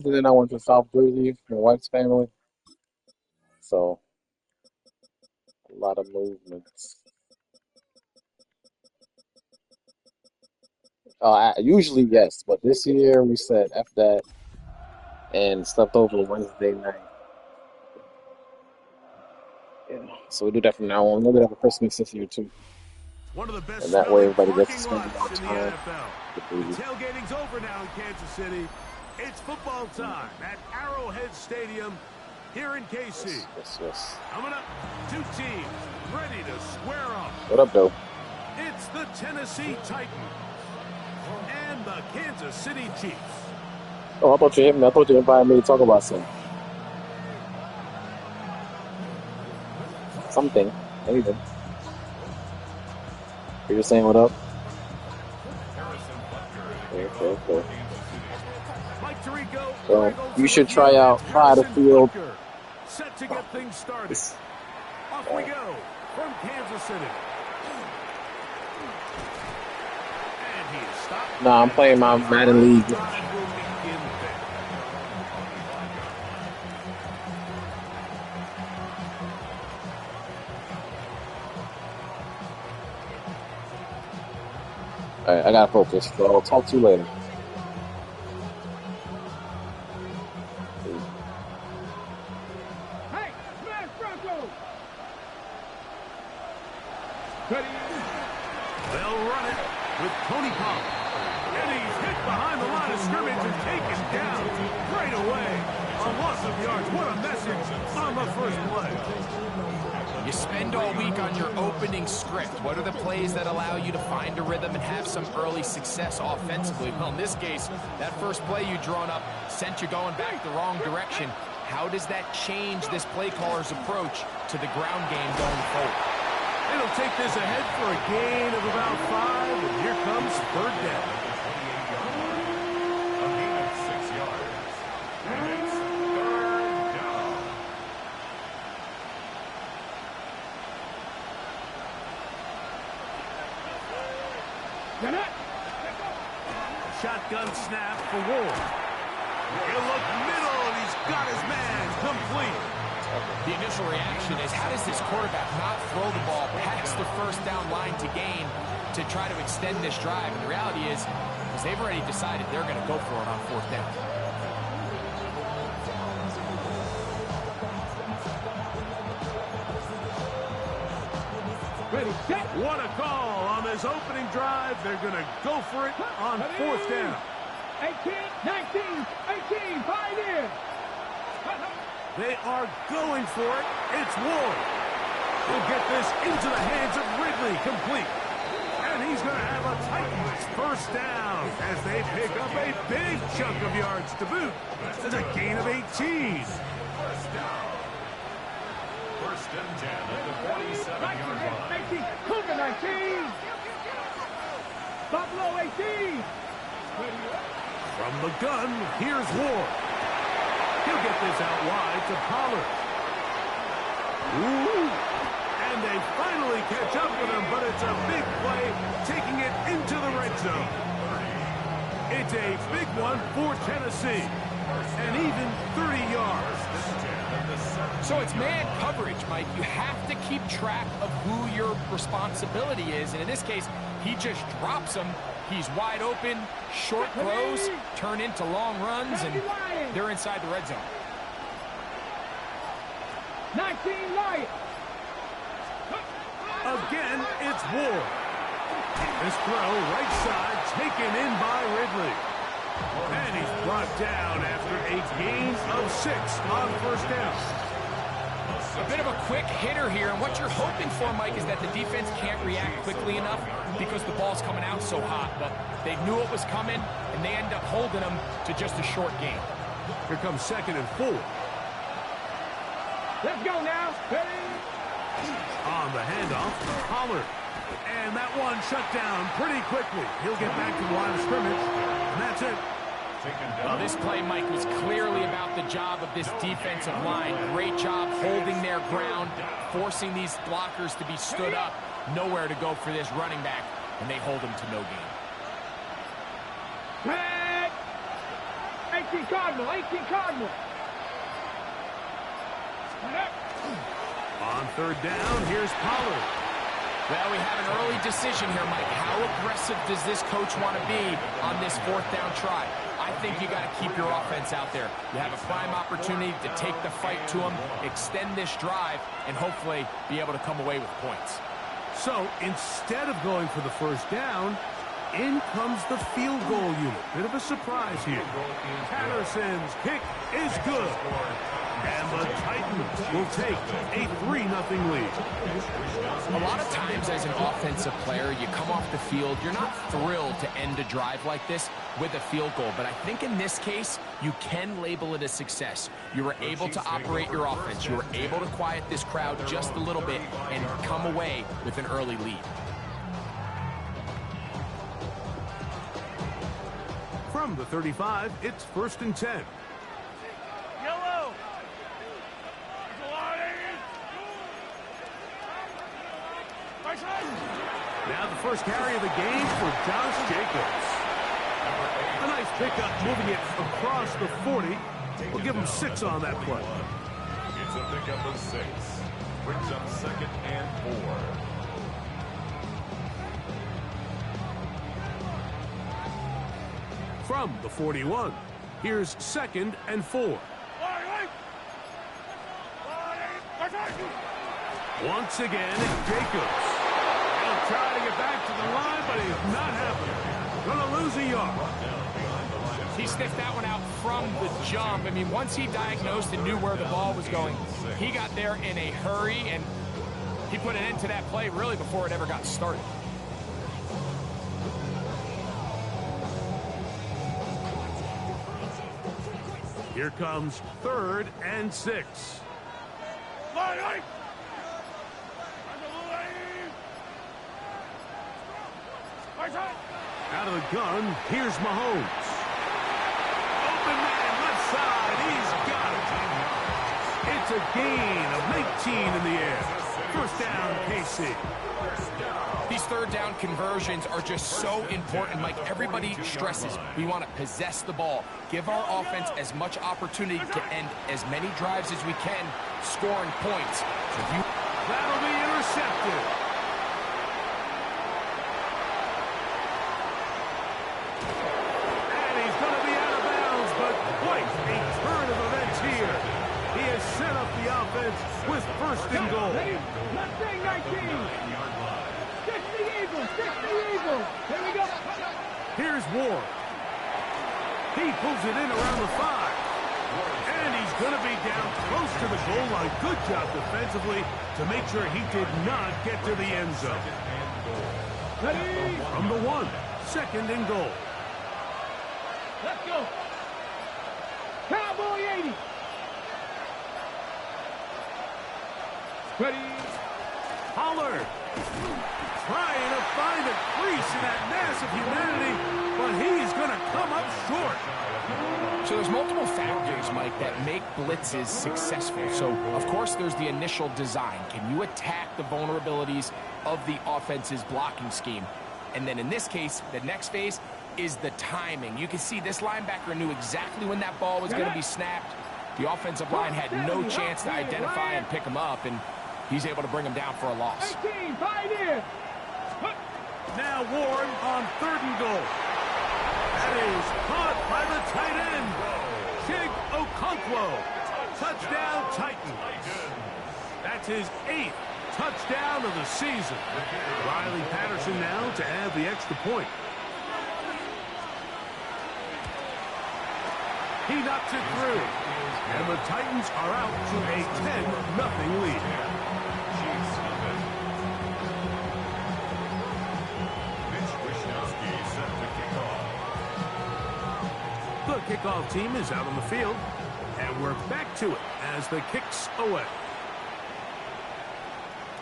And then I went to South Jersey, my wife's family. So a lot of movements. Usually yes, but this year we said F that and slept over Wednesday night. Yeah. So we do that from now on. We'll do that for Christmas this year too. One of the best And that way smelling everybody gets to parking spend more lots in the time NFL. with The the tailgating's over now in Kansas City. It's football time at Arrowhead Stadium here in KC. yes. Coming up, two teams ready to square off. What up, though? It's the Tennessee Titans and the Kansas City Chiefs. Oh, I thought you hit me. I thought you invited me to talk about something, anything. You're just saying what up? Okay. Mike Tirico, So you should try the field. Set to get things started. Off we go from Kansas City. And he is stopped. Nah, I'm playing my Madden League. All right, I gotta focus. So I'll talk to you later. Hey, smash Broncos! They'll run it with Tony Pollard. And he's hit behind the line of scrimmage and taken down right away. A loss of yards. What a message on the first play. You spend all week on your opening script. What are the plays that allow you to find a rhythm and have some early success offensively? Well, in this case, that first play you drawn up sent you going back the wrong direction. How does that change this play caller's approach to the ground game going forward? It'll take this ahead for a gain of about 5, and here comes third down. A gain of 6 yards. And it's third down. Shotgun snap for Ward. He'll look middle, and he's got his man complete. The initial reaction is, how does this quarterback not throw the ball past the first down line to gain to try to extend this drive? And the reality is they've already decided they're going to go for it on fourth down. Ready, set. What a call on this opening drive. They're going to go for it on fourth down. 18, 19, 18, 5 in. They are going for it. It's Ward. He'll get this into the hands of Ridley, complete. And he's going to have a Titans first down as they pick up a big chunk of yards to boot. That's a gain of 18. First down. First and 10 at the 47-yard line. 19, Cougar 19. Buffalo 18. From the gun, here's Ward. He'll get this out wide to Pollard. Ooh. And they finally catch up with him, but it's a big play, taking it into the red zone. It's a big one for Tennessee. And even 30 yards. So it's man coverage, Mike. You have to keep track of who your responsibility is. And in this case, he just drops him. He's wide open. Short throws turn into long runs, and they're inside the red zone. 19 Lions. Again, it's Ward. This throw, right side, taken in by Ridley. And he's brought down after a gain of 6 on first down. A bit of a quick hitter here, and what you're hoping for, Mike, is that the defense can't react quickly enough because the ball's coming out so hot. But they knew it was coming, and they end up holding them to just a short gain. Here comes 2nd and 4. Let's go now. Ready? On the handoff, Pollard. And that one shut down pretty quickly. He'll get back to the line of scrimmage, and that's it. Well, this play, Mike, was clearly about the job of this defensive line. Great job holding their ground, forcing these blockers to be stood up. Nowhere to go for this running back, and they hold him to no gain. 10, 18 Cardinal, 18 Cardinal. On third down, here's Pollard. Well, we have an early decision here, Mike. How aggressive does this coach want to be on this fourth down try? I think you got to keep your offense out there. You have a prime opportunity to take the fight to them, extend this drive, and hopefully be able to come away with points. So instead of going for the first down, in comes the field goal unit. Bit of a surprise here. Patterson's kick is good. And the Titans will take a 3-0 lead. A lot of times as an offensive player, you come off the field, you're not thrilled to end a drive like this with a field goal. But I think in this case, you can label it a success. You were able to operate your offense. You were able to quiet this crowd just a little bit and come away with an early lead. From the 35, it's 1st and 10. Yellow. Now the first carry of the game for Josh Jacobs. A nice pickup, moving it across the 40. We'll give him 6 on that play. It's a pickup of 6. Brings up 2nd and 4. From the 41, here's 2nd and 4. Once again, it's Jacobs. He'll try to get back to the line, but he's not happening. Gonna lose a yard. He sniffed that one out from the jump. I mean, once he diagnosed and knew where the ball was going, he got there in a hurry, and he put an end to that play really before it ever got started. Here comes 3rd and 6. Out of the gun, here's Mahomes. Open man, left side, he's got it. It's a gain of 19 in the air. 1st down, KC. These 3rd down conversions are just so important, Mike. Everybody stresses we want to possess the ball, give our offense as much opportunity to end as many drives as we can, scoring points. That'll be intercepted. And he's going to be out of bounds, but quite a turn of events here. He has set up the offense with 1st and goal. Left thing, 19. Stick the Eagle, stick the Eagle. Here we go. Here's Ward. He pulls it in around the 5. And he's going to be down close to the goal line. Good job defensively to make sure he did not get to the end zone. Ready? From the 1, 2nd and goal. Let's go. Cowboy 80. Ready? Pollard trying to find a crease in that mass of humanity, but he's going to come up short. So there's multiple factors, Mike, that make blitzes successful. So, of course, there's the initial design. Can you attack the vulnerabilities of the offense's blocking scheme? And then in this case, the next phase is the timing. You can see this linebacker knew exactly when that ball was going to be snapped. The offensive line had no chance to identify and pick him up, and he's able to bring him down for a loss. 18, Pioneer. Now Ward on 3rd and goal. That is caught by the tight end, Chig Okonkwo. Touchdown, Titans. That's his 8th touchdown of the season. Riley Patterson now to add the extra point. He knocks it through. And the Titans are out to a 10-0 lead. The kickoff team is out on the field, and we're back to it as the kicks away.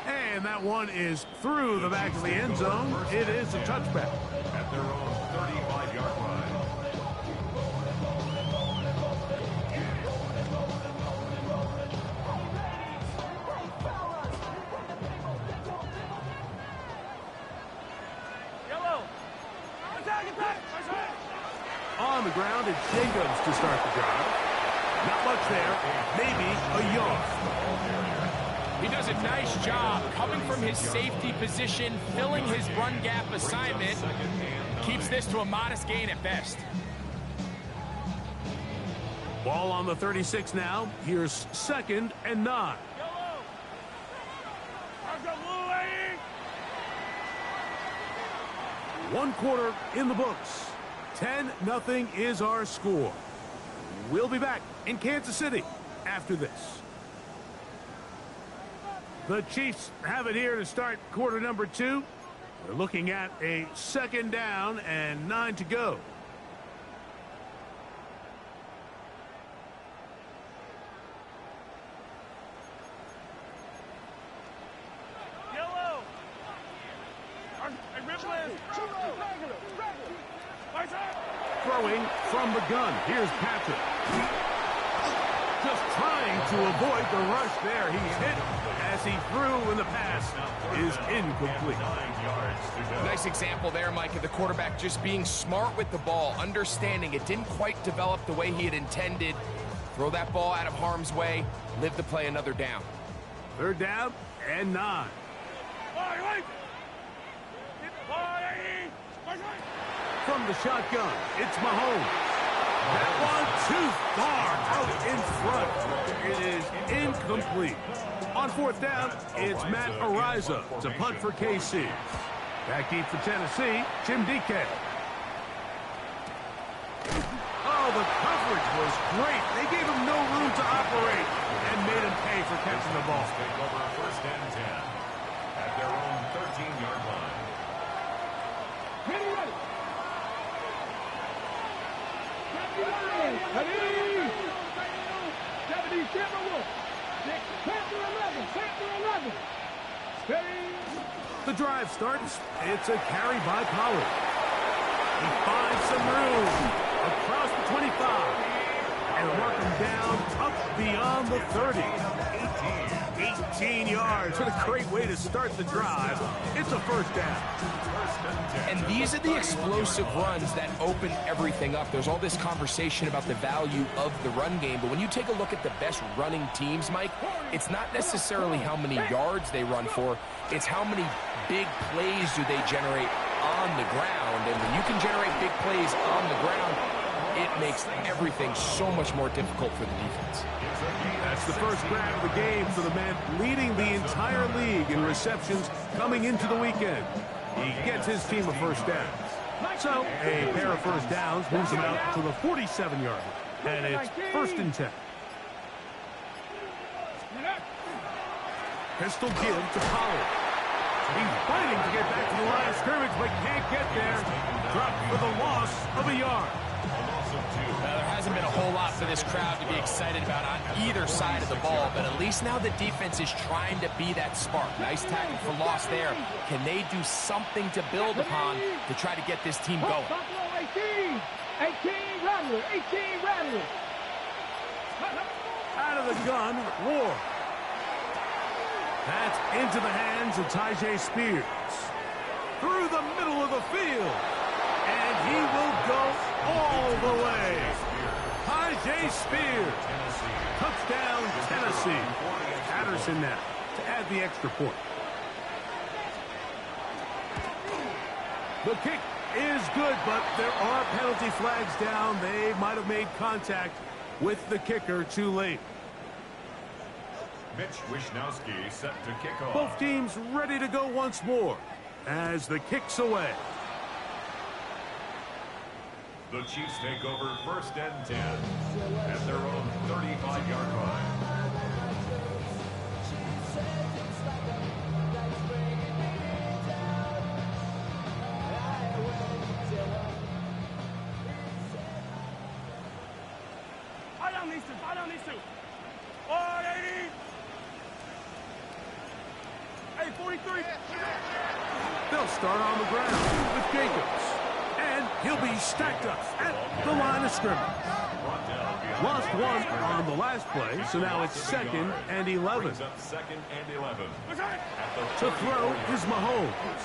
And that one is through the back of the end zone. It is a touchback. At their own 35-yard line. On the ground. It's Jacobs to start the drive. Not much there. Maybe a yard. He does a nice job coming from his safety position, filling his run gap assignment. Keeps this to a modest gain at best. Ball on the 36 now. Here's 2nd and 9. One quarter in the books. 10-0 is our score. We'll be back in Kansas City after this. The Chiefs have it here to start quarter number 2. They're looking at a 2nd down and 9 to go. Throwing from the gun. Here's Patrick. Just trying to avoid the rush there. He's hit as he threw, and the pass is incomplete. Nice example there, Mike, of the quarterback just being smart with the ball, understanding it didn't quite develop the way he had intended. Throw that ball out of harm's way, live to play another down. 3rd down and 9. From the shotgun, it's Mahomes. That one too far out in front. It is incomplete. On 4th down, it's Matt Araiza to punt for KC. Back deep for Tennessee, Jim DK. Oh, the coverage was great. They gave him no room to operate and made him pay for catching the ball. Take over 1st and 10 at their own 13-yard line. The drive starts. It's a carry by Pollard. He finds some room across the 25 and work him down up beyond the 30. 18 yards. What a great way to start the drive. It's a 1st down. And these are the explosive runs that open everything up. There's all this conversation about the value of the run game, but when you take a look at the best running teams, Mike, it's not necessarily how many yards they run for, it's how many big plays do they generate on the ground. And when you can generate big plays on the ground, it makes everything so much more difficult for the defense. That's the first grab of the game for the man leading the entire league in receptions coming into the weekend. He gets his team a 1st down. So, a pair of 1st downs moves him out to the 47-yard line. And it's 1st and 10. Pistol give to Pollard. He's fighting to get back to the line of scrimmage, but can't get there. Dropped for the loss of a yard. There hasn't been a whole lot for this crowd to be excited about on either side of the ball, but at least now the defense is trying to be that spark. Nice tackle for loss there. Can they do something to build upon to try to get this team going? 18 Rattler, 18 Rattler. Out of the gun, Ward. That's into the hands of Tyjae Spears. Through the middle of the field. And he will go all the way. Tyjae Spears. Touchdown, Tennessee. Patterson now to add the extra point. The kick is good, but there are penalty flags down. They might have made contact with the kicker too late. Mitch Wishnowsky set to kick off. Both teams ready to go once more as the kick's away. The Chiefs take over 1st and 10 at their own 35-yard line. Hey, 43. They'll start on the ground with Jacobs. And he'll be stacked up at the line of scrimmage. Lost one on the last play, so now it's 2nd and 11. Brings up 2nd and 11. To throw is Mahomes.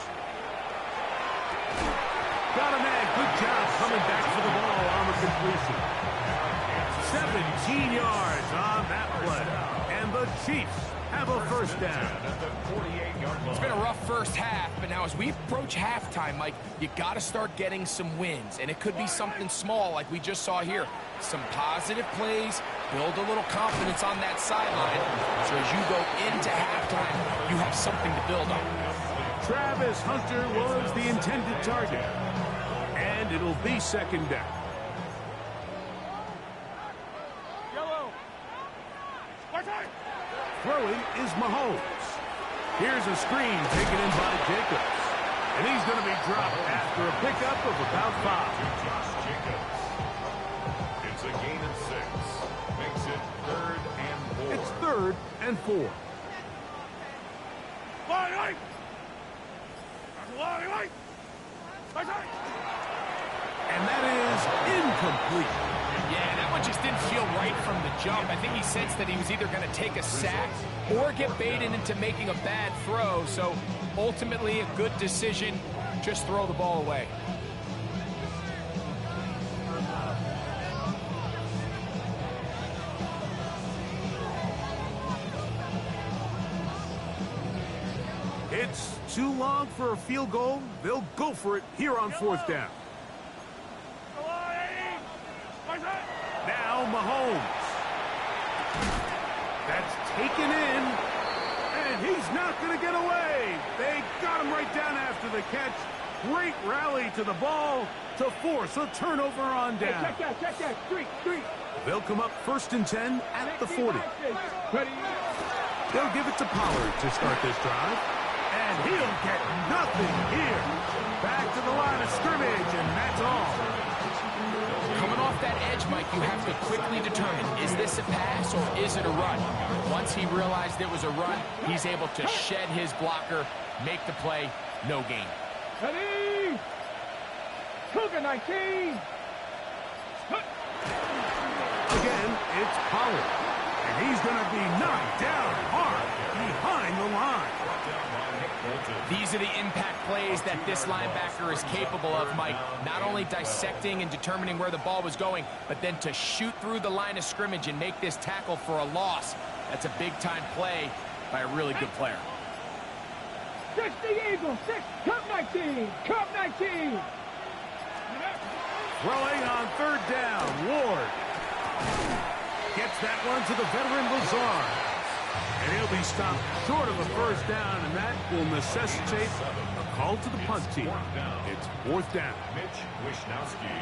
got a man. Good job coming back for the ball on the completion. 17 yards on that play. And the Chiefs have a first down. It's been a rough first half, but now as we approach halftime, Mike, you got to start getting some wins. And it could be something small like we just saw here. Some positive plays, build a little confidence on that sideline. So as you go into halftime, you have something to build on. Travis Hunter was the intended target. And it'll be second down. Throwing is Mahomes. Here's a screen taken in by Jacobs. And he's going to be dropped after a pickup of about 5. Josh Jacobs. It's a gain of 6. Makes it 3rd and 4. It's 3rd and 4. And that is incomplete. Yeah, that one just didn't feel right from the jump. I think he sensed that he was either going to take a sack or get baited into making a bad throw. So ultimately a good decision. Just throw the ball away. It's too long for a field goal. They'll go for it here on 4th down. Now Mahomes. That's taken in. And he's not going to get away. They got him right down after the catch. Great rally to the ball to force a turnover on down. Check that. Street. They'll come up 1st and 10 at the 40. They'll give it to Pollard to start this drive. And he'll get nothing here. Back to the line of scrimmage, and that's all. Coming off that edge, Mike, you have to quickly determine, is this a pass or is it a run? Once he realized it was a run, he's able to shed his blocker, make the play, no gain. Ready? Cougar 19. Again, it's Pollard. And he's going to be knocked down hard behind the line. These are the impact plays that this linebacker is capable of, Mike. Not only dissecting and determining where the ball was going, but then to shoot through the line of scrimmage and make this tackle for a loss. That's a big-time play by a really good player. 6 the Eagles. 6. Cup 19. Throwing on 3rd down. Ward gets that one to the veteran Lazard. And he'll be stopped short of a first down, and that will necessitate a call to the punt team. It's 4th down.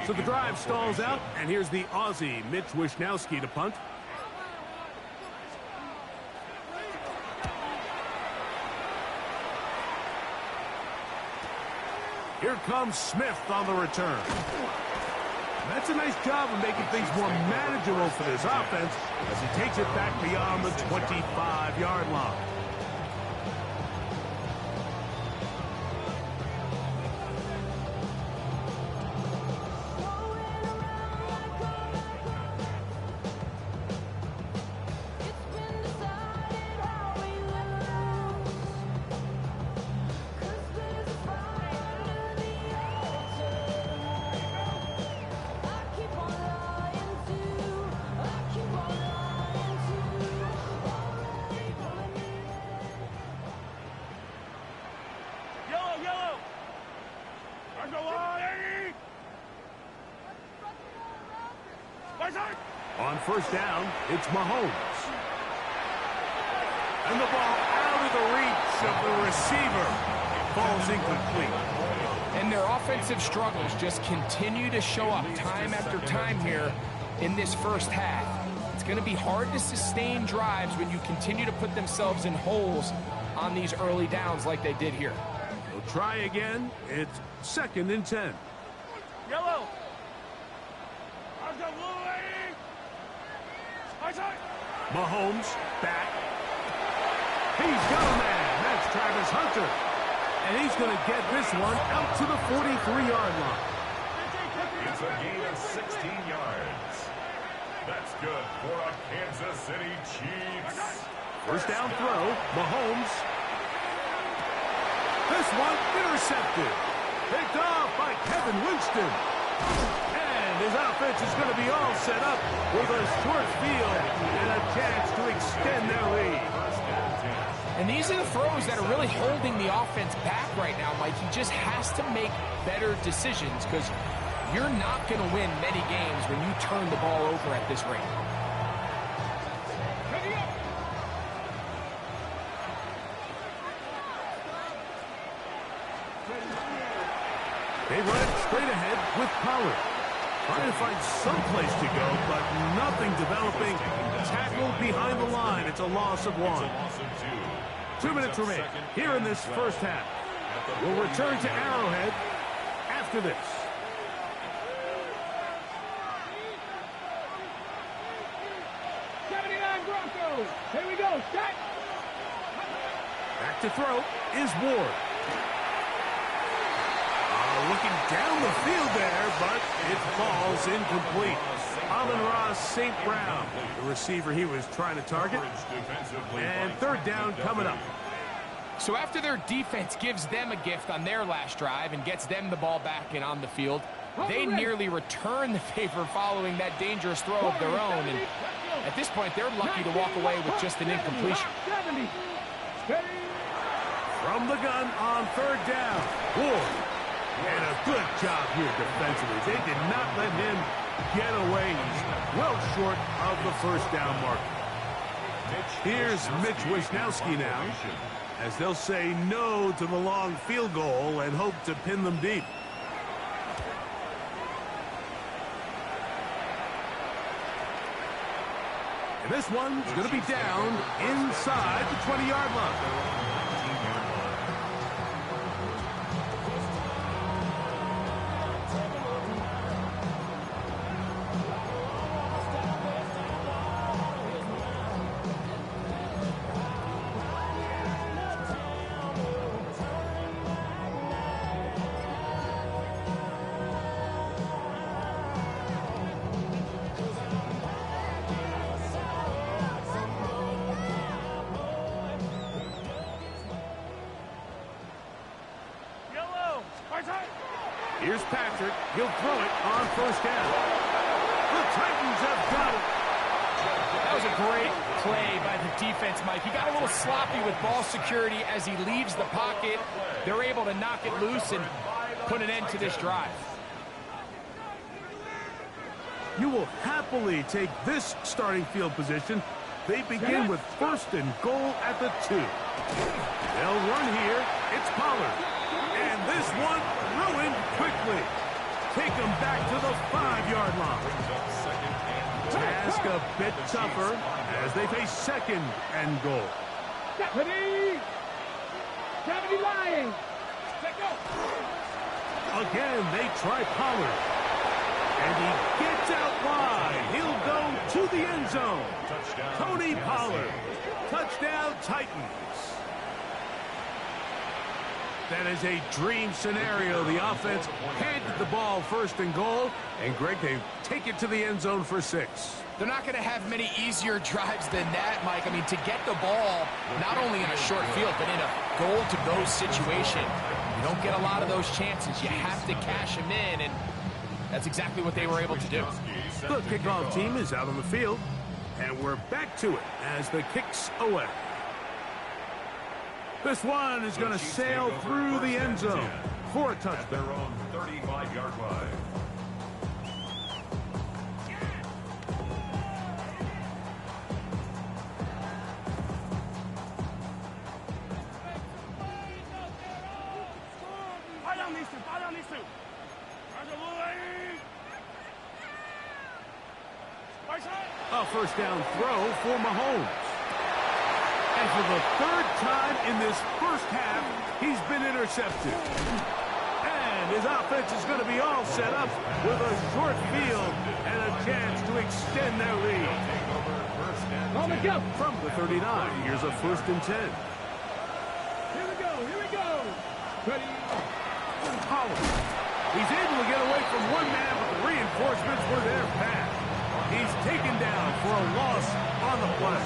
So the drive stalls out, and here's the Aussie, Mitch Wishnowsky, to punt. Here comes Smith on the return. That's a nice job of making things more manageable for this offense as he takes it back beyond the 25-yard line. On 1st down, it's Mahomes. And the ball out of the reach of the receiver. Falls incomplete. And their offensive struggles just continue to show up time after time here in this first half. It's going to be hard to sustain drives when you continue to put themselves in holes on these early downs like they did here. They'll try again. It's 2nd and 10. Yellow. Mahomes back. He's got a man. That's Travis Hunter. And he's going to get this one out to the 43-yard line. It's a gain of 16 yards. That's good for a Kansas City Chiefs. 1st down throw. Mahomes. This one intercepted. Picked off by Kevin Winston. And his offense is going to be all set up with a short field and a chance to extend their lead. And these are the throws that are really holding the offense back right now, Mike. He just has to make better decisions because you're not going to win many games when you turn the ball over at this rate. They run it straight ahead with Pollard. Trying to find some place to go, but nothing developing. Tackled behind the line. It's a loss of 1. 2 minutes remain here in this first half. We'll return to Arrowhead after this. Broncos. Here we go. Set. Back to throw is Ward. Looking down the field there, but it falls incomplete. Amon-Ra St. Brown, the receiver he was trying to target. And third down coming up. So after their defense gives them a gift on their last drive and gets them the ball back and on the field, they nearly return the favor following that dangerous throw of their own. And at this point, they're lucky to walk away with just an incompletion. From the gun on third down, Ward. And a good job here defensively. They did not let him get away. He's well short of the first down mark. Here's Mitch Wisnowski now, as they'll say no to the long field goal and hope to pin them deep. And this one's going to be down inside the 20-yard line. Here's Patrick. He'll throw it on first down. The Titans have got it. That was a great play by the defense, Mike. He got a little sloppy with ball security as he leaves the pocket. They're able to knock it loose and put an end to this drive. You will happily take this starting field position. They begin with first and goal at the 2. They'll run here. It's Pollard. And this one ruined quickly. Take them back to the 5-yard line. Task a bit tougher as they face second and goal. Deputy Lions. Again, they try Pollard. And he gets out wide. He'll go to the end zone. Tony Pollard. Touchdown, Titans. That is a dream scenario. The offense handed the ball first and goal. And, Greg, they take it to the end zone for 6. They're not going to have many easier drives than that, Mike. I mean, to get the ball not only in a short field, but in a goal-to-go situation, you don't get a lot of those chances. You have to cash them in, and that's exactly what they were able to do. The kickoff team is out on the field, and we're back to it as the kick's away. This one is going to sail through the end zone for a touchdown. Their own 35-yard line. A first down throw for Mahomes. And for the third time in this first half, he's been intercepted. And his offense is going to be all set up with a short field and a chance to extend their lead. From the 39, here's a 1st and 10. Here we go. Ready. Pollard. He's able to get away from one man, but the reinforcements were there fast. He's taken down for a loss on the play.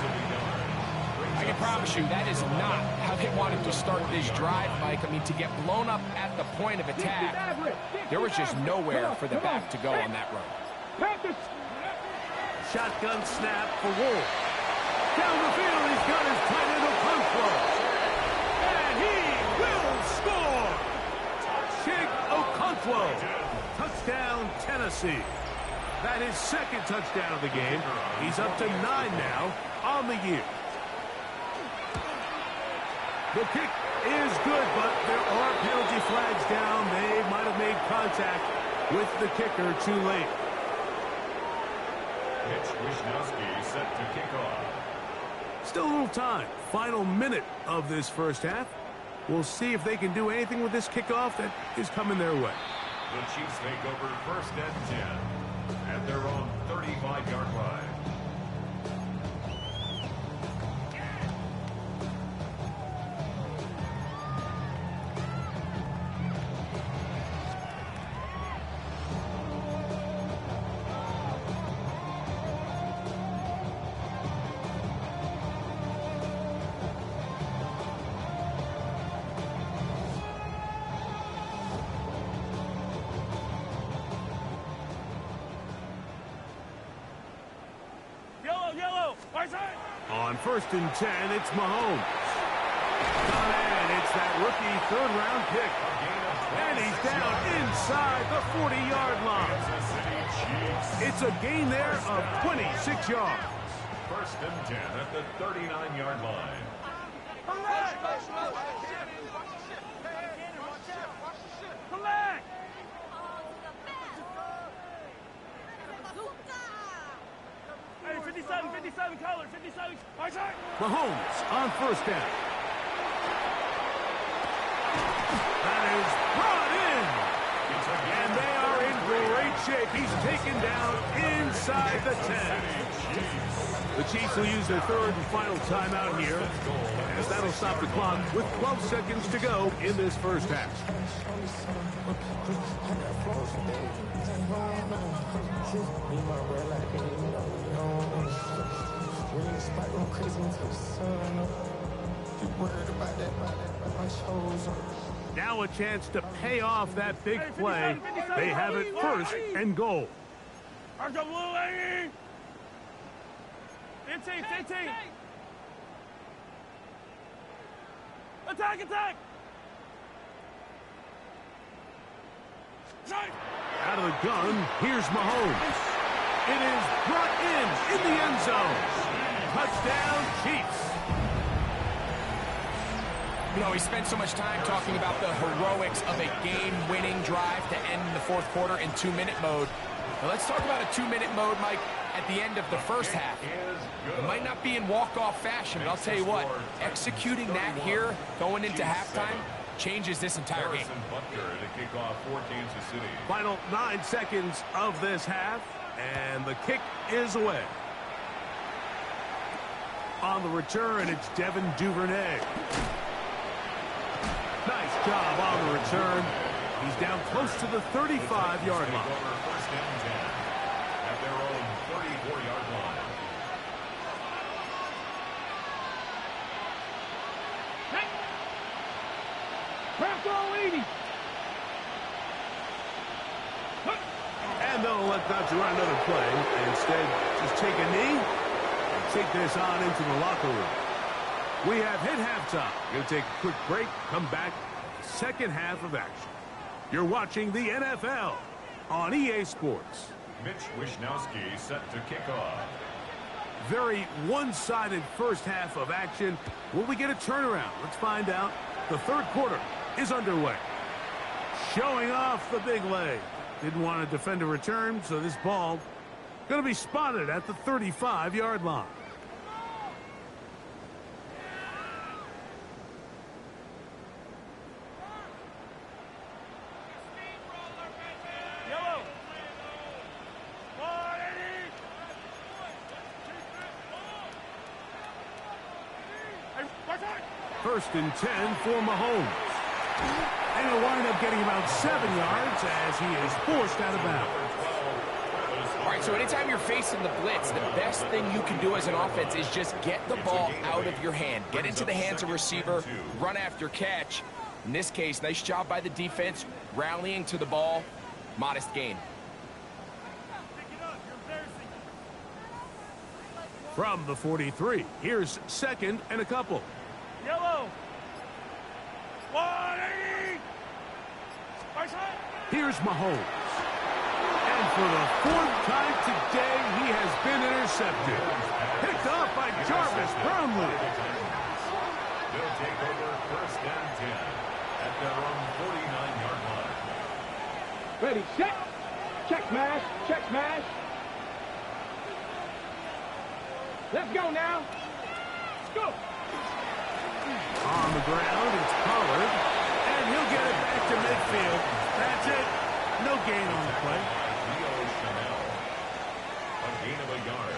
I can promise you that is not how they wanted to start this drive, Mike. I mean, to get blown up at the point of attack, there was just nowhere for the back to go on that run. Shotgun snap for Wolf. Down the field, he's got his tight end Okonkwo. And he will score! Chig Okonkwo. Touchdown, Tennessee. That is second touchdown of the game. He's up to 9 now on the year. The kick is good, but there are penalty flags down. They might have made contact with the kicker too late. Mitch Wishnowsky set to kick off. Still a little time. Final minute of this first half. We'll see if they can do anything with this kickoff that is coming their way. The Chiefs take over first and 10 at their own 35-yard line. On first and 10, it's Mahomes. And it's that rookie third-round pick. And he's down inside the 40-yard line. It's a gain there of 26 yards. First and 10 at the 39-yard line. Hey, 57 color, 57. Mahomes on first down. That is brought in. And they are in great shape. He's taken down inside the 10. The Chiefs will use their third and final timeout here, as that'll stop the clock with 12 seconds to go in this first half. Now a chance to pay off that big play. They have it first and goal. 15. Attack! Out of the gun, here's Mahomes. It is brought in the end zone. Touchdown, Chiefs. You know, we spent so much time talking about the heroics of a game-winning drive to end the fourth quarter in 2-minute mode. Now let's talk about a 2-minute mode, Mike, at the end of the first half. It might not be in walk-off fashion, but I'll tell you what, executing that here, going into halftime, changes this entire game. Final 9 seconds of this half, and the kick is away. On the return, it's Devin Duvernay. Nice job on the return. He's down close to the 35-yard line. First and 10 at their own 34-yard line. Craft all 80. And they'll let Dodger run another play. Instead, just take a knee and take this on into the locker room. We have hit halftime. Going to take a quick break, come back, second half of action. You're watching the NFL on EA Sports. Mitch Wishnowsky set to kick off. Very one-sided first half of action. Will we get a turnaround? Let's find out. The third quarter is underway. Showing off the big leg. Didn't want to defend a return, so this ball going to be spotted at the 35-yard line. First and 10 for Mahomes. And he'll wind up getting about 7 yards as he is forced out of bounds. All right, So anytime you're facing the blitz, the best thing you can do as an offense is just get the ball out of your hand. Get into the hands of receiver, run after catch. In this case, nice job by the defense, rallying to the ball, modest gain. From the 43, here's 2nd and a couple. Yellow. 180. Here's Mahomes. And for the 4th time today, he has been intercepted. Picked off by Jarvis Brownlee. They'll take over 1st and 10 at their own 49-yard line. Ready, set. Check smash. Check smash. Let's go now. Let's go. On the ground, it's Pollard. And he'll get it back to midfield. That's it. No gain on the play. Leo Chanel. A gain of a yard.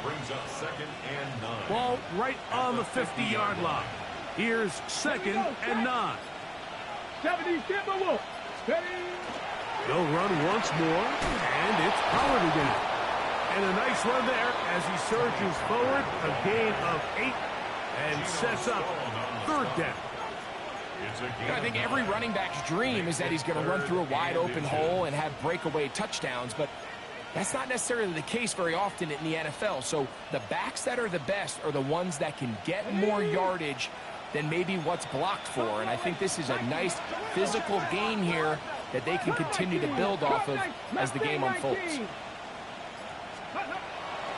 Brings up 2nd and 9. Ball right on the 50-yard line. Here's 2nd and 9. 70 Timberwolves. Steady. They'll run once more, and it's Pollard again. And a nice run there as he surges forward, a gain of 8, and sets up 3rd down. I think every running back's dream is that he's going to run through a wide open hole and have breakaway touchdowns, but that's not necessarily the case very often in the NFL. So the backs that are the best are the ones that can get more yardage than maybe what's blocked for. And I think this is a nice physical gain here that they can continue to build off of as the game unfolds.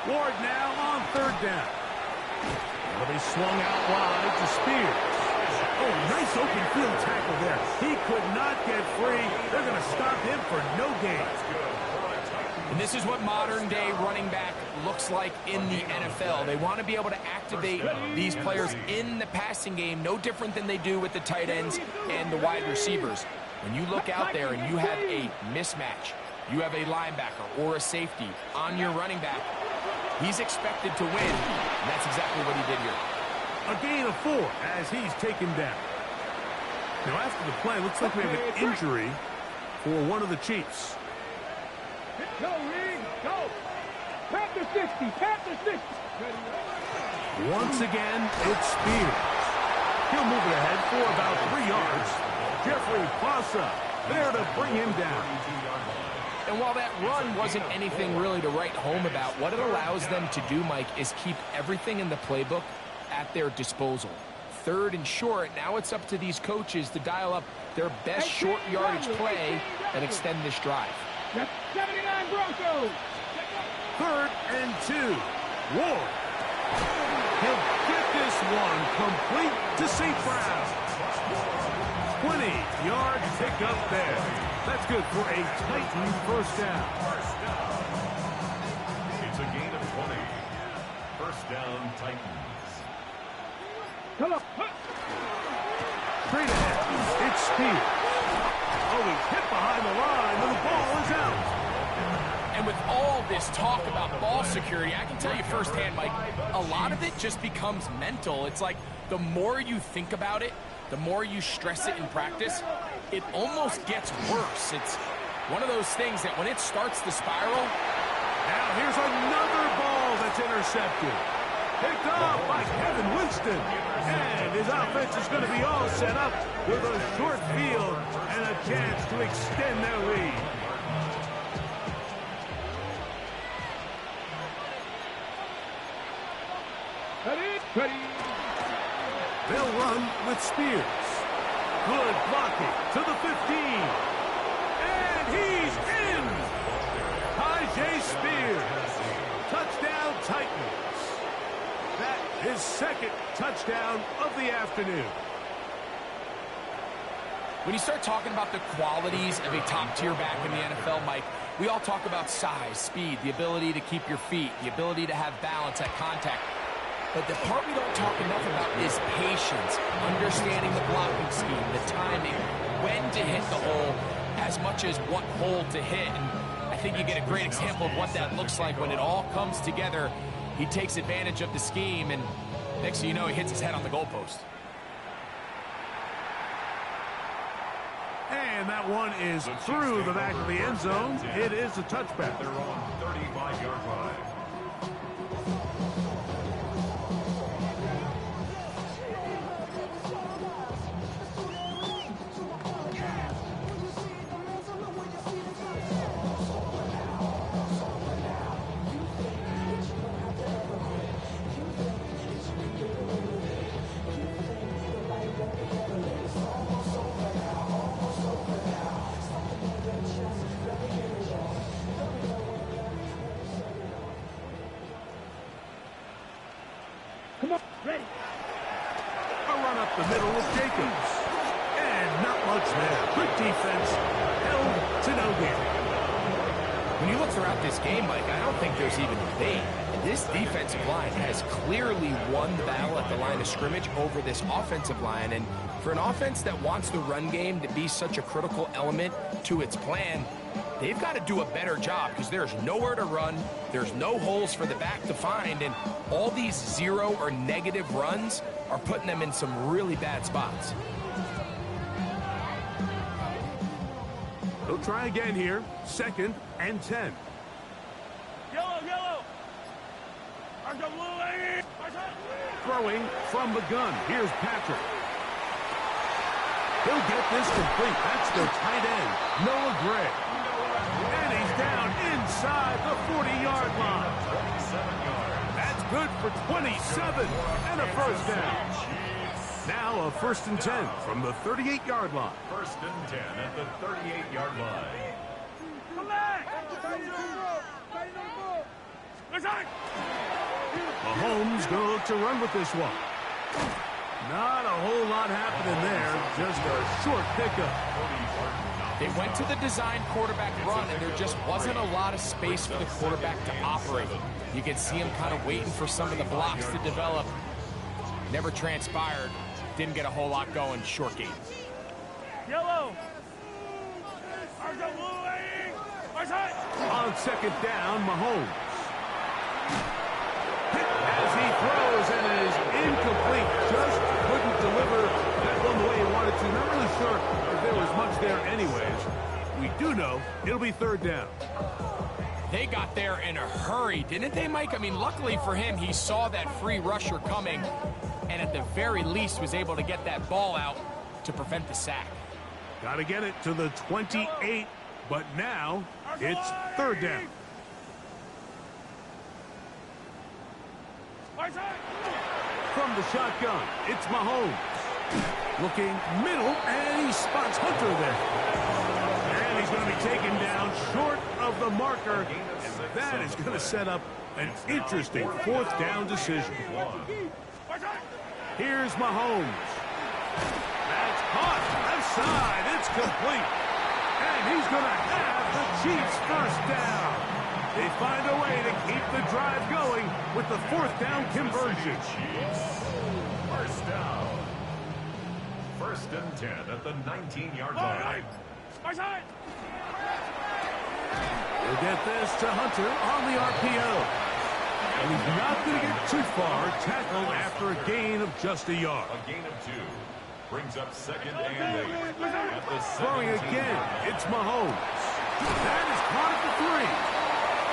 Ward now on 3rd down. Well, they swung out wide to Spears. Oh, nice open field tackle there. He could not get free. They're going to stop him for no gain. And this is what modern-day running back looks like in the NFL. They want to be able to activate these players in the passing game, no different than they do with the tight ends and the wide receivers. When you look out there and you have a mismatch, you have a linebacker or a safety on your running back, he's expected to win, and that's exactly what he did here. A gain of 4 as he's taken down. Now, after the play, looks like we have an injury for one of the Chiefs. Go, Reed. Go. Panther 60. Panther 60. Once again, it's Spears. He'll move it ahead for about 3 yards. Jeffrey Fossa there to bring him down. And while that run wasn't anything really to write home about, what it allows them to do, Mike, is keep everything in the playbook at their disposal. 3rd and short, now it's up to these coaches to dial up their best short yardage play and extend this drive. 79 Broncos. 3rd and 2. Ward. He'll get this one complete to St. Brown. 20-yard pickup there. That's good for a Titan 1st down. It's a gain of 20. 1st down, Titans. Come on. Straight ahead, it's Spears. Oh, he's hit behind the line, and the ball is out. And with all this talk about ball security, I can tell you firsthand, Mike, a lot of it just becomes mental. It's like the more you think about it, the more you stress it in practice, it almost gets worse. It's one of those things that when it starts to spiral. Now here's another ball that's intercepted. Picked off by Kevin Winston. And his offense is going to be all set up with a short field and a chance to extend their lead. Ready. They'll run with Spears. Good blocking to the 15. And he's in. Tyjae Spears. Touchdown Titans. That is 2nd touchdown of the afternoon. When you start talking about the qualities of a top-tier back in the NFL, Mike, we all talk about size, speed, the ability to keep your feet, the ability to have balance at contact. But the part we don't talk enough about is patience, understanding the blocking scheme, the timing, when to hit the hole, as much as what hole to hit. And I think you get a great example of what that looks like when it all comes together. He takes advantage of the scheme, and next thing you know, he hits his head on the goalpost. And And that one is through the back of the end zone. It is a touchback. They're on 35-yard line. Come on, ready. A run up the middle with Jacobs. And not much there. Good defense. Held to no gain. When you look throughout this game, Mike, I don't think there's even debate. This defensive line has clearly won the battle at the line of scrimmage over this offensive line. And for an offense that wants the run game to be such a critical element to its plan, they've got to do a better job because there's nowhere to run. There's no holes for the back to find. And all these zero or negative runs are putting them in some really bad spots. They'll try again here. 2nd and 10. Yellow, yellow. Throwing from the gun. Here's Patrick. He'll get this complete. That's the tight end, Noah Gray. And he's down inside the 40-yard line. 27 yards. That's good for 27 and a first down. Now a 1st and 10 from the 38-yard line. 1st and 10 at the 38-yard line. Come back. Mahomes going to look to run with this one. Not a whole lot happening there. Just a short pickup. They went to the design quarterback run, and there just wasn't a lot of space for the quarterback to operate. You could see him kind of waiting for some of the blocks to develop. Never transpired. Didn't get a whole lot going. Short game. Yellow. On 2nd down, Mahomes. As he throws and is incomplete. Just couldn't deliver that one the way he wanted to. Not really sure if there was much there anyways. We do know it'll be 3rd down. They got there in a hurry, didn't they, Mike? I mean, luckily for him, he saw that free rusher coming and at the very least was able to get that ball out to prevent the sack. Got to get it to the 28, but now it's 3rd down. From the shotgun, it's Mahomes. Looking middle, and he spots Hunter there. And he's going to be taken down short of the marker, and that is going to set up an interesting 4th down decision. Here's Mahomes. That's caught left side. It's complete. And he's going to have the Chiefs' 1st down. They find a way to keep the drive going with the 4th down conversion. Chiefs. 1st down. 1st and 10 at the 19-yard line. We'll get this to Hunter on the RPO. And he's not going to get too far, tackled after a gain of just a yard. A gain of 2. Brings up 2nd and 8. At the Throwing 17. again, it's Mahomes. That is caught at the 3.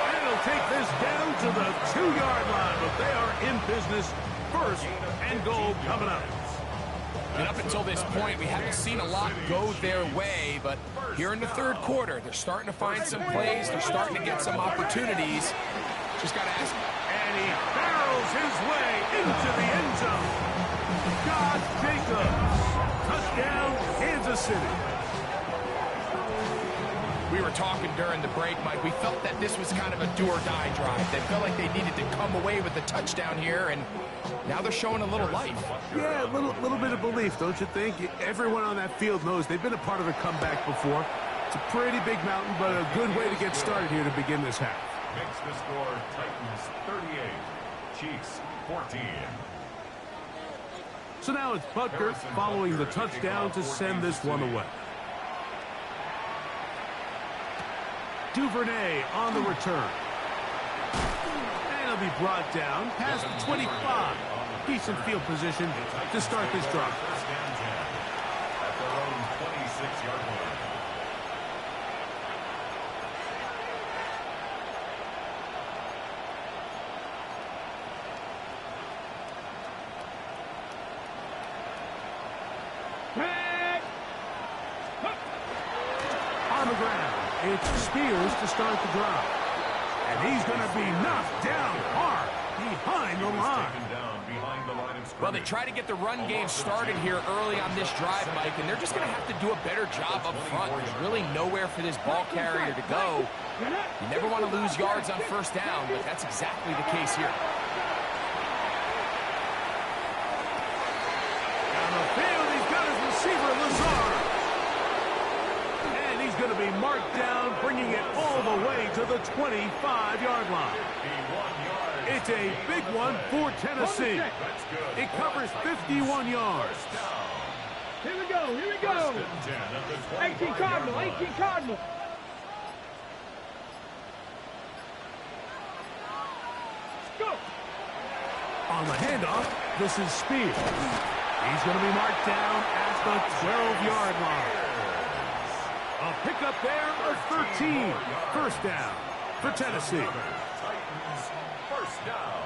And he'll take this down to the 2-yard line, but they are in business. 1st and goal coming up. And up until this point, we haven't seen a lot go their way, but here in the 3rd quarter, they're starting to find some plays. They're starting to get some opportunities. Just got to ask. And he barrels his way into the end zone. Josh Jacobs. Touchdown, Kansas City. We were talking during the break, Mike. We felt that this was kind of a do-or-die drive. They felt like they needed to come away with a touchdown here, and now they're showing a little life. Yeah, a little bit of belief, don't you think? Everyone on that field knows they've been a part of a comeback before. It's a pretty big mountain, but a good way to get started here to begin this half. Makes the score Titans 38, Chiefs 14. So now it's Butker following the touchdown to send this one away. Duvernay on the return. And he'll be brought down past the 25. Decent field position to start this drive. 1st and 10 at their own 26-yard line. Set. On the ground, it's Spears to start the drive. And he's going to be knocked down hard behind the line. Well, they try to get the run game started here early on this drive, Mike, and they're just going to have to do a better job up front. There's really nowhere for this ball carrier to go. You never want to lose yards on first down, but that's exactly the case here. Down the field, he's got his receiver, Lazard. And he's going to be marked down, bringing it all the way to the 25-yard line. It's a big one for Tennessee. It covers 51 yards. Here we go, here we go. 18 Cardinal, 18 Cardinal. Go. On the handoff, this is Spears. He's going to be marked down at the 12-yard line. A pickup there of 13. First down for Tennessee. First down.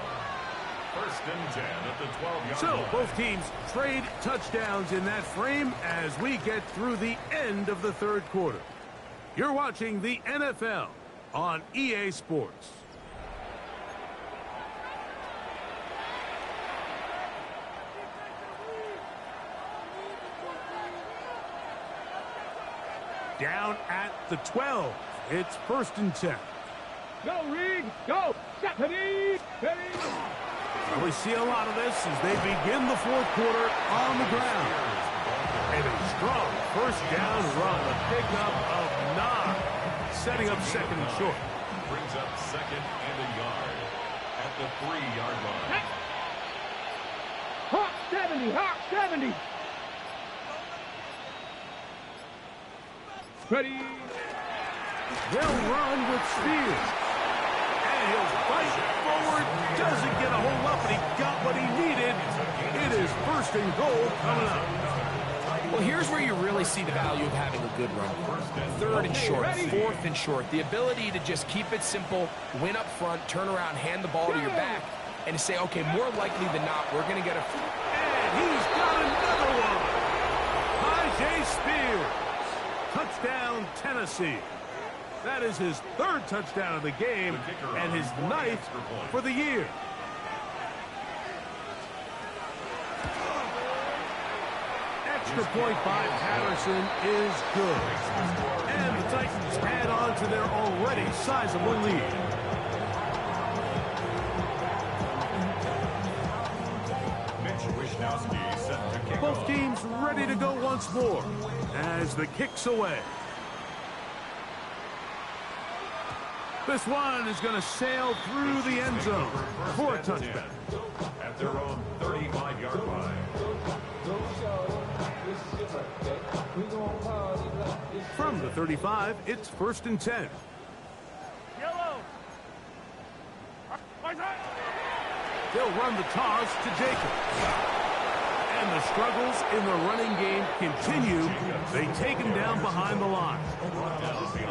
First and 10 at the 12-yard So line. both teams trade touchdowns in that frame as we get through the end of the third quarter. You're watching the NFL on EA Sports. Down at the 12. It's first and 10. Go, Reed. Go. Step, Reed. Well, we see a lot of this as they begin the fourth quarter on the ground. And a strong first down run, a pickup of 9, setting up second and short. Brings up second and a yard at the 3-yard line. Hawk 70, Hawk 70. Ready. They'll run with Spears. And he'll fight forward. Doesn't get a whole lot, but he got what he needed. It is first and goal coming up. Well, here's where you really see the value of having a good run. Third and short, fourth and short. The ability to just keep it simple, win up front, turn around, hand the ball to your back, and to say, okay, more likely than not, we're going to get a... And he's got another one. Tyjae Spears. Touchdown, Tennessee. That is his third touchdown of the game and his 9th for the year. Extra point by Patterson is good. And the Titans add on to their already sizable lead. Mitch Wishnowsky set to kick Both off. teams ready to go once more as the kick's away. This one is going to sail through the end zone for a touchdown. At their own 35-yard line. From the 35, it's first and 10. Yellow. They'll run the toss to Jacobs. And the struggles in the running game continue. They take him down behind the line.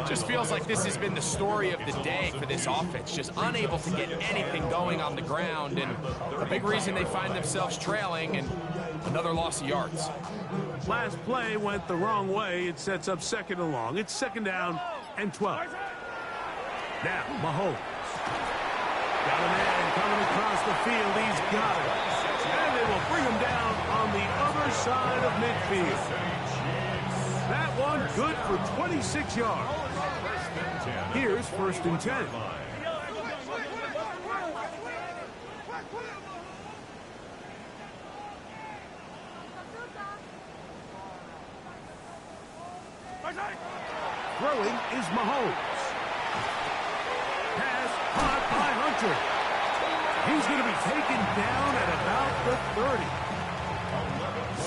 Just feels like this has been the story of the day for this offense. Just unable to get anything going on the ground. And a big reason they find themselves trailing and another loss of yards. Last play went the wrong way. It sets up second and long. It's second down and 12. Now, Mahomes. Got a man coming across the field. He's got it. And they will bring him down on the other side of midfield. That one good for 26 yards. Here's first and 10. Throwing is Mahomes. Pass caught by Hunter. He's going to be taken down at about the 30.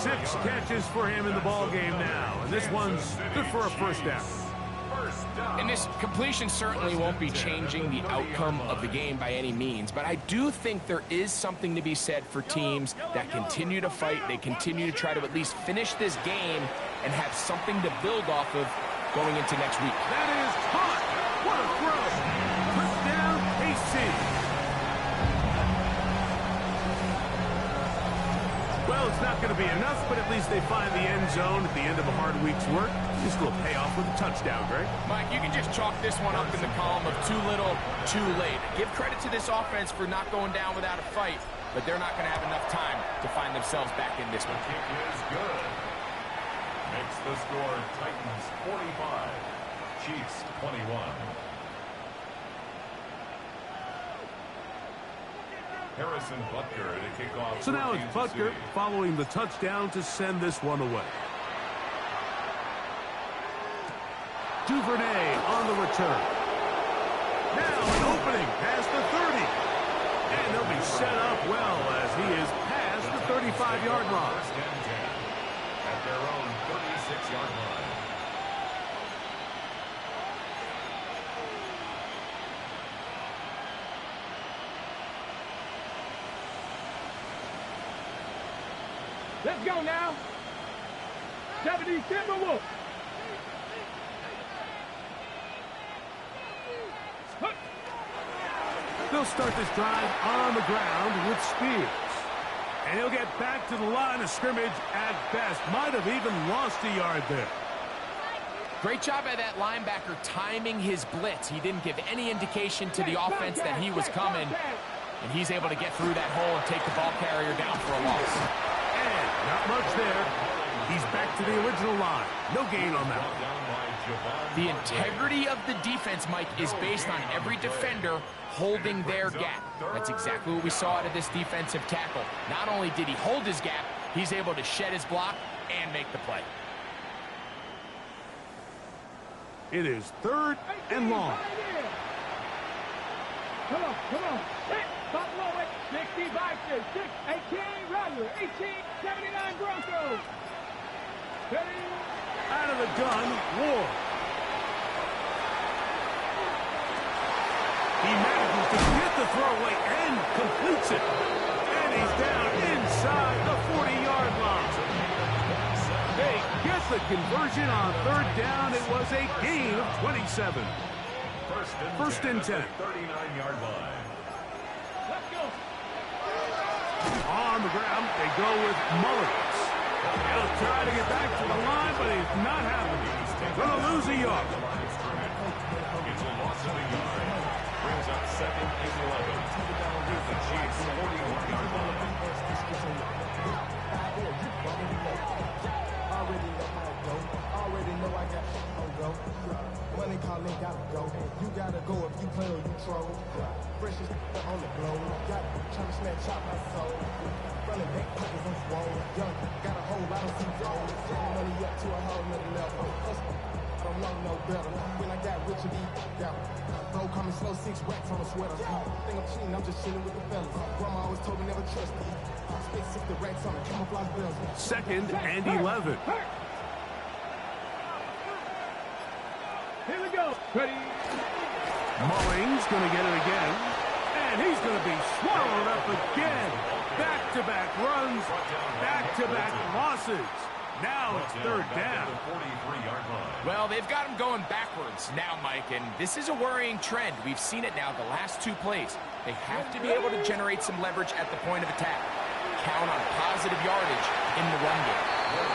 6 catches for him in the ball game now, and this one's good for a first down. And this completion certainly won't be changing the outcome of the game by any means, but I do think there is something to be said for teams that continue to fight. They continue to try to at least finish this game and have something to build off of going into next week. That is caught. What a throw. Touchdown, KC. Well, it's not going to be enough, but at least they find the end zone at the end of a hard week's work. Just a little payoff with a touchdown, Greg. Mike, you can just chalk this one up in the column of too little, too late. Give credit to this offense for not going down without a fight, but they're not going to have enough time to find themselves back in this one. The kick is good. Makes the score Titans 45, Chiefs 21. Harrison Butker to kick off. So now it's Butker following the touchdown to send this one away. Duvernay on the return. Now an opening past the 30. And they'll be set up well as he is past the 35-yard line. First and 10 at their own 36-yard line. Let's go now. 70 Timberwolves. They'll start this drive on the ground with Spears. And he'll get back to the line of scrimmage at best. Might have even lost a yard there. Great job by that linebacker timing his blitz. He didn't give any indication to the offense that he was coming. And he's able to get through that hole and take the ball carrier down for a loss. And not much there. He's back to the original line. No gain on that one. The integrity of the defense, Mike, is based on every defender holding their gap. That's exactly what we saw out of this defensive tackle. Not only did he hold his gap, he's able to shed his block and make the play. It is 3rd and long. Come on. Buffalo at 60 Vikings, 618 Rattler, 1879 Broncos. Out of the gun, Ward. He manages to get the throwaway and completes it. And he's down inside the 40-yard line. They get the conversion on 3rd down. It was a gain of 27. First and 10. 39-yard line. Let's go. On the ground, they go with Mullins. He'll try to get back to the line, but he's not happening. Going to lose a yard. It's a loss of a yard. Brings up 2nd and 11. With the Chiefs 41-yard line. Already know I got go. Money calling, gotta go. You gotta go if you play or you troll. Precious on the globe. Got trying to snatch out my soul. Running back pockets on swole. Young, got a whole lot of seats on. Turn money up to a whole nother level. I don't know no better. When I got rich and got bro coming slow, 6 racks on a sweater. Think I'm cheating, I'm just chilling with the fellas. Grandma always told me never trust me. Spend 60 racks on a camouflage bells. 2nd and 11. Here we go. Ready. Mullings going to get it again. And he's going to be swallowed up again. Back-to-back runs, back-to-back losses. Now it's 3rd down. 43-yard line. Well, they've got him going backwards now, Mike, and this is a worrying trend. We've seen it now the last 2 plays. They have to be able to generate some leverage at the point of attack. Count on positive yardage in the run game.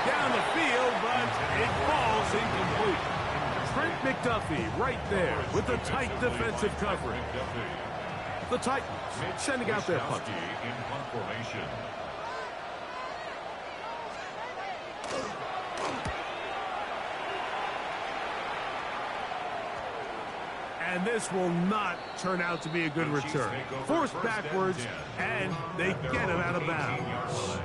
Down the field, but it falls incomplete. Trent McDuffie right there with the tight defensive coverage. The Titans sending out their punter. In punt formation. And this will not turn out to be a good return. Forced backwards, and they get him out of bounds.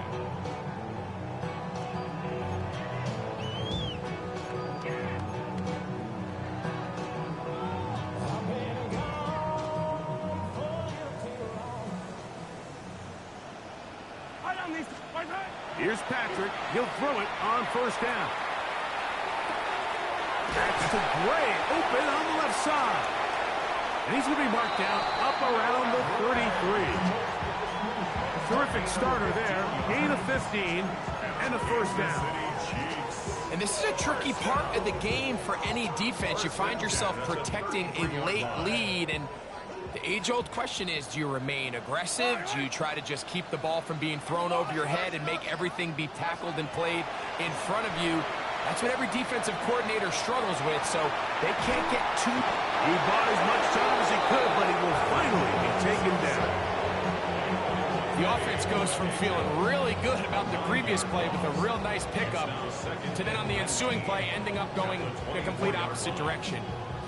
Here's Patrick. He'll throw it on 1st down. That's to Gray, open on the left side. And he's going to be marked down up around the 33. Terrific starter there. Gain of 15 and a 1st down. And this is a tricky part of the game for any defense. You find yourself protecting a late lead, and The age-old question is, do you remain aggressive? Do you try to just keep the ball from being thrown over your head and make everything be tackled and played in front of you? That's what every defensive coordinator struggles with, so they can't get too... He bought as much time as he could, but he will finally be taken down. The offense goes from feeling really good about the previous play with a real nice pickup to then on the ensuing play ending up going the complete opposite direction.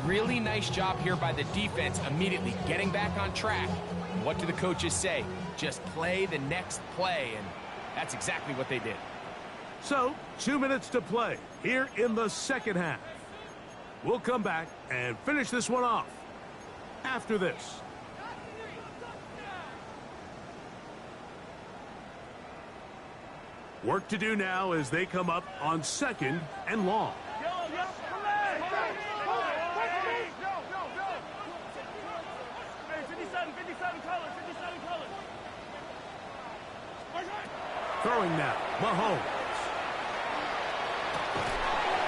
Really nice job here by the defense immediately getting back on track. What do the coaches say? Just play the next play, and that's exactly what they did. So, 2 minutes to play here in the second half. We'll come back and finish this one off after this. Work to do now as they come up on 2nd and long. Throwing now, Mahomes.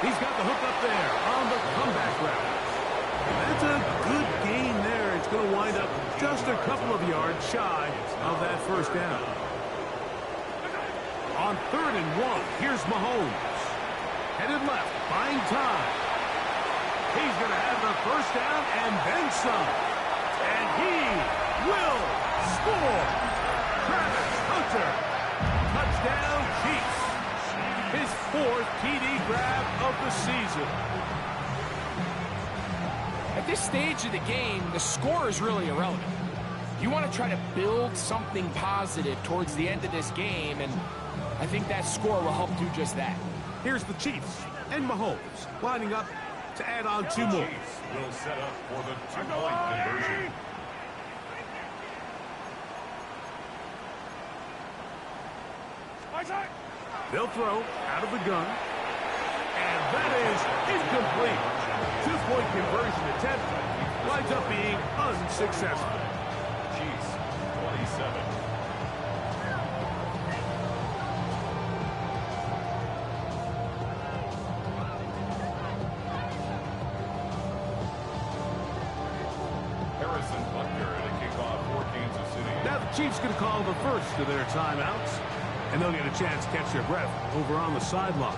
He's got the hook up there on the comeback route. That's a good gain there. It's going to wind up just a couple of yards shy of that first down. On 3rd and 1, here's Mahomes. Headed left, buying time. He's going to have the first down and then some. And he will score. Travis Hunter. Touchdown, Chiefs. His 4th TD grab of the season. At this stage of the game, the score is really irrelevant. You want to try to build something positive towards the end of this game, and I think that score will help do just that. Here's the Chiefs and Mahomes lining up to add on 2 more. Chiefs will set up for the 2-point conversion. They'll throw out of the gun. And that is incomplete. 2-point conversion attempt winds up being unsuccessful. Chiefs, 27. Harrison Butker at a kickoff for Kansas City. Now the Chiefs going to call the first of their timeouts. And they'll get a chance to catch their breath over on the sideline.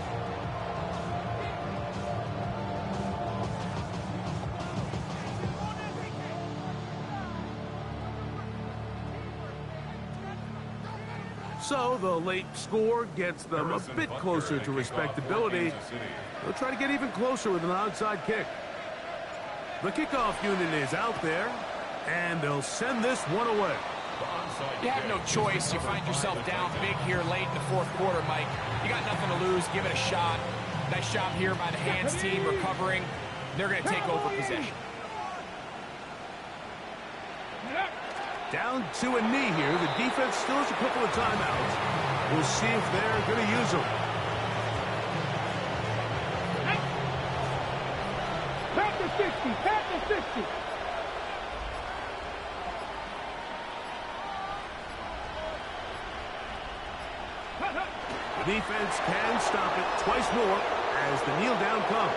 So the late score gets them a bit closer to respectability. They'll try to get even closer with an onside kick. The kickoff unit is out there, and they'll send this one away. You have no choice. You find yourself down big here late in the 4th quarter, Mike. You got nothing to lose. Give it a shot. Nice job here by the hands team recovering. They're going to take over possession. Down to a knee here. The defense still has a couple of timeouts. We'll see if they're going to use them. Pat the 60, pat the 60. The defense can stop it twice more as the kneel down comes.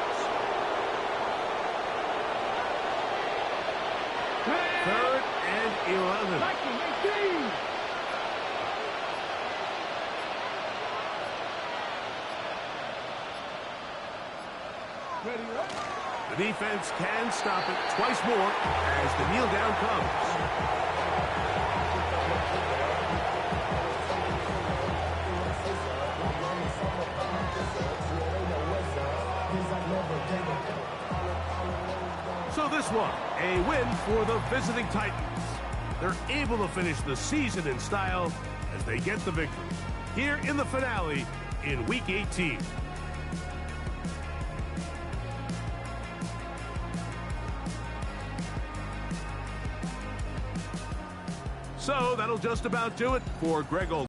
3rd and 11. The defense can stop it twice more as the kneel down comes. So this one, a win for the visiting Titans. They're able to finish the season in style as they get the victory here in the finale in Week 18. So that'll just about do it for Greg Olsen.